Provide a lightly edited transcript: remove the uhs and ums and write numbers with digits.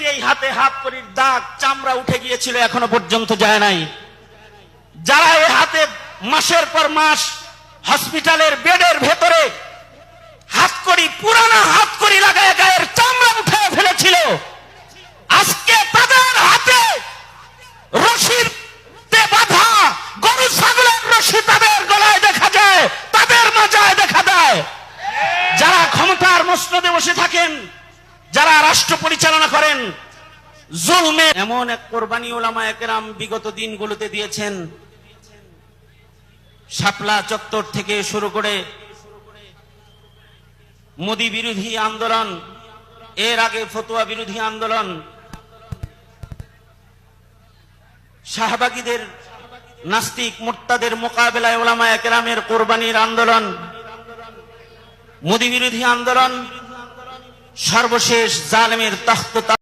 দেখেছি এই হাতে হাত করির দাগ, চামড়া উঠে গিয়েছিল, এখনো পর্যন্ত যায় নাই। যারা এই হাতে মাসের পর মাস হসপিটালের বেডের ভেতরে হাতকড়ি, পুরানা হাতকড়ি লাগায় গায়ের চামড়া উঠে ফেলেছিল, আজকে তাদের হাতে রশির বাঁধা গরু ছাগলের রশি তাদের গলায় দেখা যায়, তাদের মাজায় দেখা দেয়। যারা ক্ষমতার মসনদে বসে থাকেন, যারা রাষ্ট্র পরিচালনা করেন, জুলমে এমন এক কোরবানি উলামায়ে কেরাম বিগত দিনগুলোতে দিয়েছেন। শাপলা চত্বর থেকে শুরু করে মোদি বিরোধী আন্দোলন, এর আগে ফতোয়া বিরোধী আন্দোলন, শাহবাগীদের নাস্তিক মুরতাদের মোকাবেলায় উলামায়ে কেরামের কোরবানির আন্দোলন, মোদি বিরোধী আন্দোলন, সর্বশেষ জালেমের তখ্ত